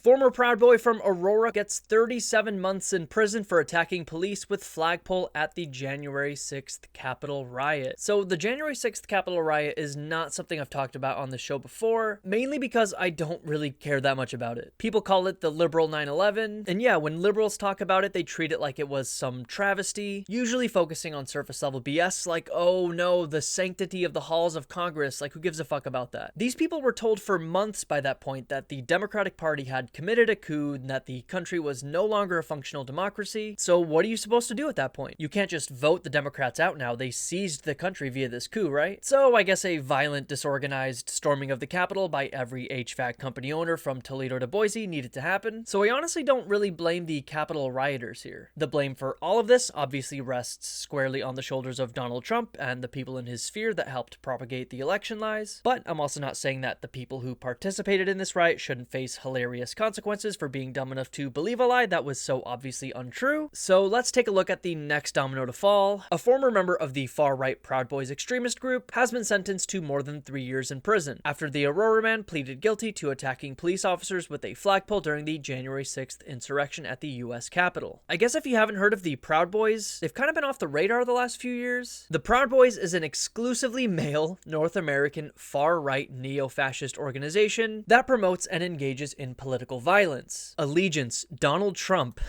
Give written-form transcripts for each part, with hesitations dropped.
Former Proud Boy from Aurora gets 37 months in prison for attacking police with flagpole at the January 6th Capitol riot. So the January 6th Capitol riot is not something I've talked about on the show before, mainly because I don't really care that much about it. People call it the liberal 9/11, and yeah, when liberals talk about it, they treat it like it was some travesty, usually focusing on surface level BS like, oh no, the sanctity of the halls of Congress, like who gives a fuck about that? These people were told for months by that point that the Democratic Party had committed a coup and that the country was no longer a functional democracy. So what are you supposed to do at that point? You can't just vote the Democrats out now. They seized the country via this coup, right? So I guess a violent, disorganized storming of the Capitol by every HVAC company owner from Toledo to Boise needed to happen. So I honestly don't really blame the Capitol rioters here. The blame for all of this obviously rests squarely on the shoulders of Donald Trump and the people in his sphere that helped propagate the election lies. But I'm also not saying that the people who participated in this riot shouldn't face hilarious consequences for being dumb enough to believe a lie that was so obviously untrue. So let's take a look at the next domino to fall. A former member of the far-right Proud Boys extremist group has been sentenced to more than 3 years in prison after the Aurora man pleaded guilty to attacking police officers with a flagpole during the January 6th insurrection at the US Capitol. I guess if you haven't heard of the Proud Boys, they've kind of been off the radar the last few years. The Proud Boys is an exclusively male, North American, far-right neo-fascist organization that promotes and engages in political violence. Allegiance, Donald Trump.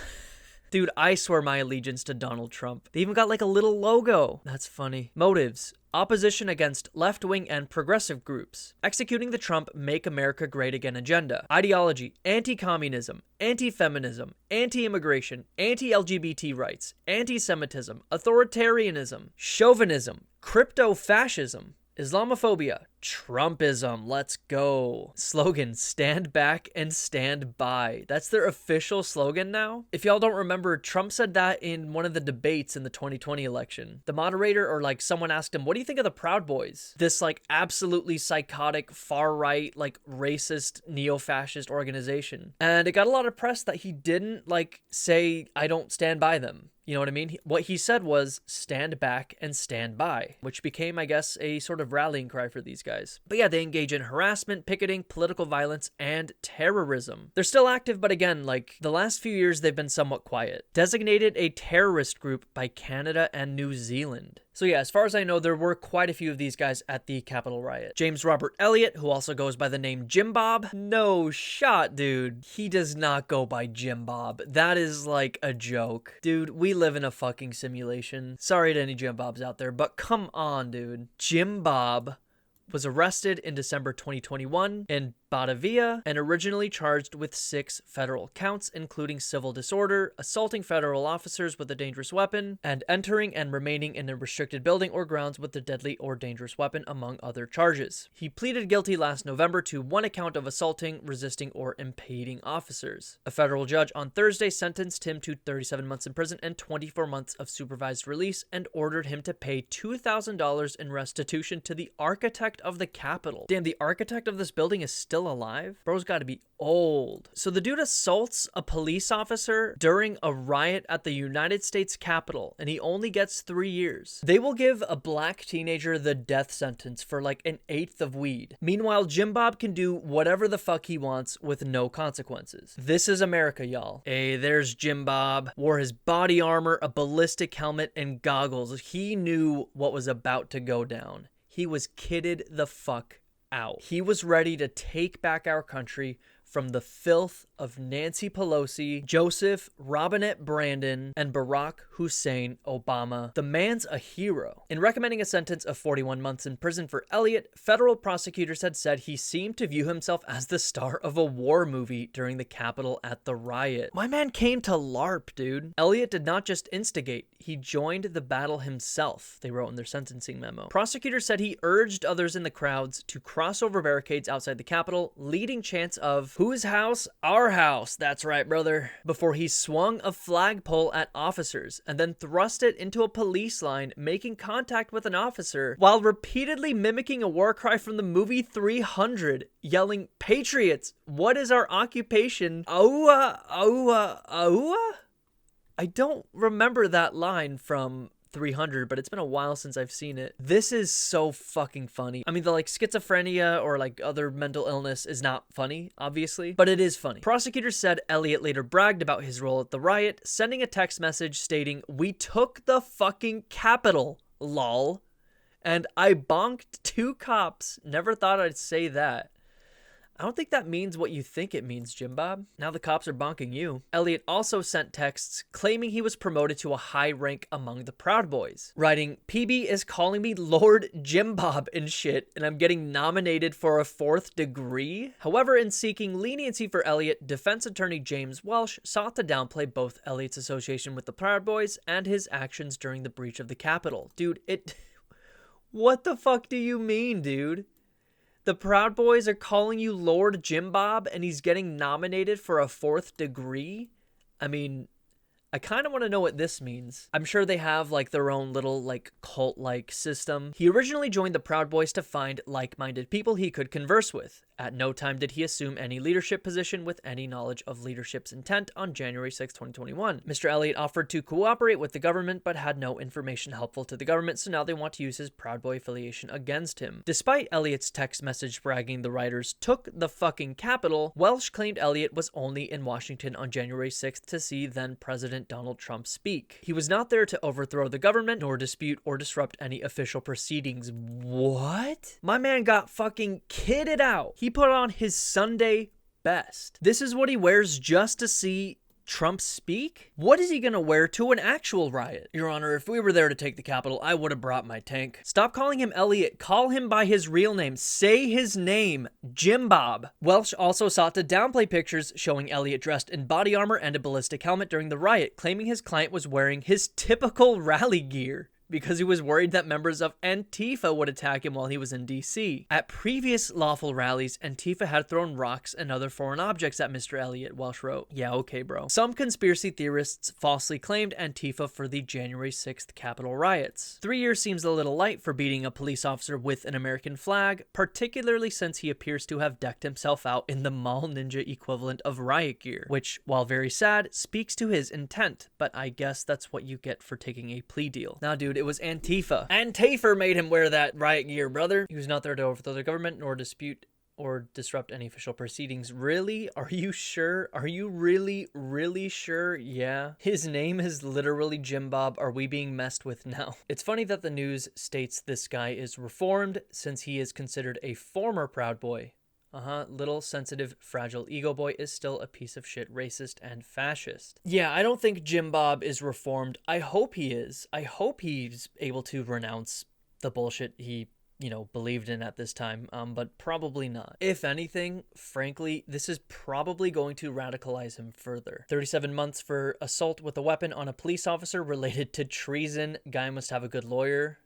Dude, I swear my allegiance to Donald Trump. They even got like a little logo. That's funny. Motives: opposition against left-wing and progressive groups. Executing the Trump Make America Great Again agenda. Ideology: anti-communism, anti-feminism, anti-immigration, anti-LGBT rights, anti-Semitism, authoritarianism, chauvinism, crypto-fascism, Islamophobia, Trumpism, let's go. Slogan: stand back and stand by. That's their official slogan now. If y'all don't remember, Trump said that in one of the debates in the 2020 election. The moderator or like someone asked him, what do you think of the Proud Boys? This like absolutely psychotic, far-right, like racist, neo-fascist organization. And it got a lot of press that he didn't like say, I don't stand by them. You know what I mean? What he said was stand back and stand by, which became, I guess, a sort of rallying cry for these guys. But yeah, they engage in harassment, picketing, political violence, and terrorism. They're still active, but again, like the last few years, they've been somewhat quiet. Designated a terrorist group by Canada and New Zealand. So yeah, as far as I know, there were quite a few of these guys at the Capitol riot. James Robert Elliott, who also goes by the name Jim Bob. No shot, dude. He does not go by Jim Bob. That is like a joke. Dude, we live in a fucking simulation. Sorry to any Jim Bobs out there, but come on, dude. Jim Bob was arrested in December 2021 in Batavia and originally charged with 6 federal counts, including civil disorder, assaulting federal officers with a dangerous weapon, and entering and remaining in a restricted building or grounds with a deadly or dangerous weapon, among other charges. He pleaded guilty last November to 1 account of assaulting, resisting, or impeding officers. A federal judge on Thursday sentenced him to 37 months in prison and 24 months of supervised release and ordered him to pay $2,000 in restitution to the architect of the Capitol. Damn, the architect of this building is still alive? Bro's gotta be old. So the dude assaults a police officer during a riot at the United States Capitol, and he only gets 3 years. They will give a black teenager the death sentence for like 1/8 of weed. Meanwhile, Jim Bob can do whatever the fuck he wants with no consequences. This is America, y'all. Hey, there's Jim Bob. Wore his body armor, a ballistic helmet, and goggles. He knew what was about to go down. He was kitted the fuck out. He was ready to take back our country from the filth of Nancy Pelosi, Joseph Robinette Brandon, and Barack Hussein Obama. The man's a hero. In recommending a sentence of 41 months in prison for Elliott, federal prosecutors had said he seemed to view himself as the star of a war movie during the Capitol at the riot. My man came to LARP, dude. Elliott did not just instigate, he joined the battle himself, they wrote in their sentencing memo. Prosecutors said he urged others in the crowds to cross over barricades outside the Capitol, leading chants of, "Whose house? Our house. That's right, brother," before he swung a flagpole at officers and then thrust it into a police line, making contact with an officer while repeatedly mimicking a war cry from the movie 300, yelling, "Patriots, what is our occupation? Aua, aua, aua?" I don't remember that line from 300, but it's been a while since I've seen it. This is so fucking funny. I mean, the like schizophrenia or like other mental illness is not funny, obviously, but it is funny. Prosecutors said Elliot later bragged about his role at the riot, sending a text message stating, "We took the fucking Capitol, lol. And I bonked 2 cops. Never thought I'd say that." I don't think that means what you think it means, Jim Bob. Now the cops are bonking you. Elliot also sent texts claiming he was promoted to a high rank among the Proud Boys, writing, "PB is calling me Lord Jim Bob and shit, and I'm getting nominated for a 4th degree." However, in seeking leniency for Elliot, defense attorney James Welsh sought to downplay both Elliot's association with the Proud Boys and his actions during the breach of the Capitol. Dude, what the fuck do you mean, dude? The Proud Boys are calling you Lord Jim Bob and he's getting nominated for a 4th degree? I mean, I kind of want to know what this means. I'm sure they have like their own little like cult-like system. He originally joined the Proud Boys to find like-minded people he could converse with. At no time did he assume any leadership position with any knowledge of leadership's intent on January 6, 2021. Mr. Elliot offered to cooperate with the government but had no information helpful to the government, so now they want to use his Proud Boy affiliation against him. Despite Elliot's text message bragging the rioters took the fucking Capitol, Welsh claimed Elliot was only in Washington on January 6th to see then President Donald Trump speak. He was not there to overthrow the government nor dispute or disrupt any official proceedings. What? My man got fucking kitted out. He put on his Sunday best. This is what he wears just to see Trump speak? What is he gonna wear to an actual riot? Your Honor, if we were there to take the Capitol, I would have brought my tank. Stop calling him Elliot. Call him by his real name. Say his name. Jim Bob. Welsh also sought to downplay pictures showing Elliot dressed in body armor and a ballistic helmet during the riot, claiming his client was wearing his typical rally gear because he was worried that members of Antifa would attack him while he was in DC. At previous lawful rallies, Antifa had thrown rocks and other foreign objects at Mr. Elliot, Welsh wrote. Yeah, okay, bro. Some conspiracy theorists falsely claimed Antifa for the January 6th Capitol riots. 3 years seems a little light for beating a police officer with an American flag, particularly since he appears to have decked himself out in the mall ninja equivalent of riot gear, which, while very sad, speaks to his intent, but I guess that's what you get for taking a plea deal. Now, dude, it was Antifa. Antifa made him wear that riot gear, brother. He was not there to overthrow the government nor dispute or disrupt any official proceedings. Really? Are you sure? Are you really sure? Yeah. His name is literally Jim Bob. Are we being messed with now? It's funny that the news states this guy is reformed since he is considered a former Proud Boy. Little sensitive, fragile ego boy is still a piece of shit, racist and fascist. Yeah, I don't think Jim Bob is reformed. I hope he is. I hope he's able to renounce the bullshit he, believed in at this time, but probably not. If anything, frankly, this is probably going to radicalize him further. 37 months for assault with a weapon on a police officer related to treason. Guy must have a good lawyer.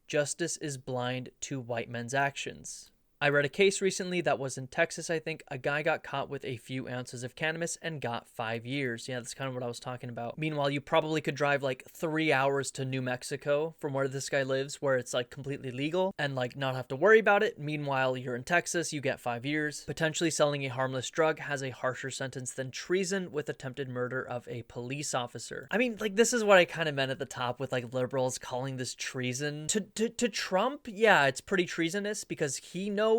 Justice is blind to white men's actions. I read a case recently that was in Texas, I think. A guy got caught with a few ounces of cannabis and got 5 years. Yeah, that's kind of what I was talking about. Meanwhile, you probably could drive like 3 hours to New Mexico from where this guy lives, where it's like completely legal and like not have to worry about it. Meanwhile, you're in Texas, you get 5 years. Potentially selling a harmless drug has a harsher sentence than treason with attempted murder of a police officer. I mean, like, this is what I kind of meant at the top with like liberals calling this treason. To Trump, yeah, it's pretty treasonous because he knows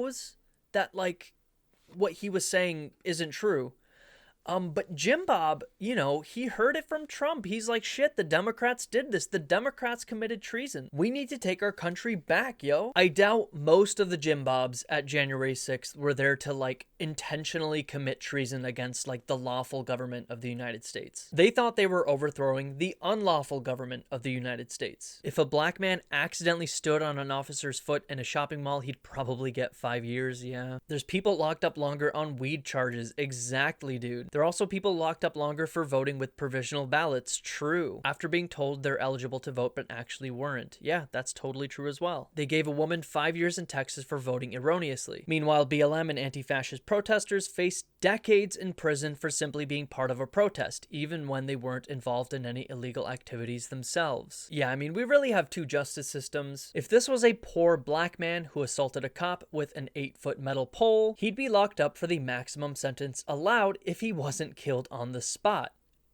that like what he was saying isn't true. But Jim Bob, he heard it from Trump. He's like, shit, the Democrats did this. The Democrats committed treason. We need to take our country back, yo. I doubt most of the Jim Bobs at January 6th were there to like intentionally commit treason against like the lawful government of the United States. They thought they were overthrowing the unlawful government of the United States. If a black man accidentally stood on an officer's foot in a shopping mall, he'd probably get 5 years, yeah. There's people locked up longer on weed charges. Exactly, dude. There are also people locked up longer for voting with provisional ballots. True. After being told they're eligible to vote but actually weren't. Yeah, that's totally true as well. They gave a woman 5 years in Texas for voting erroneously. Meanwhile, BLM and anti-fascist protesters faced decades in prison for simply being part of a protest, even when they weren't involved in any illegal activities themselves. Yeah, I mean, we really have two justice systems. If this was a poor black man who assaulted a cop with an 8-foot metal pole, he'd be locked up for the maximum sentence allowed if he wasn't killed on the spot.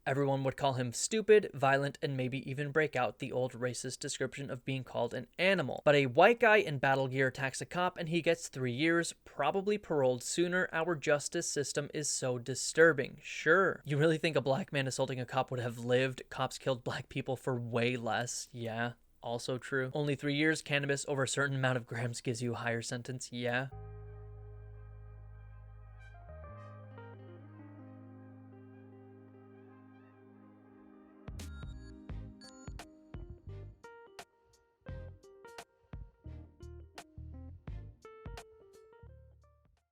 Everyone would call him stupid, violent, and maybe even break out the old racist description of being called an animal. But a white guy in battle gear attacks a cop and he gets 3 years, probably paroled sooner. Our justice system is so disturbing. Sure. You really think a black man assaulting a cop would have lived? Cops killed black people for way less. Yeah. Also true. Only 3 years, cannabis over a certain amount of grams gives you a higher sentence. Yeah.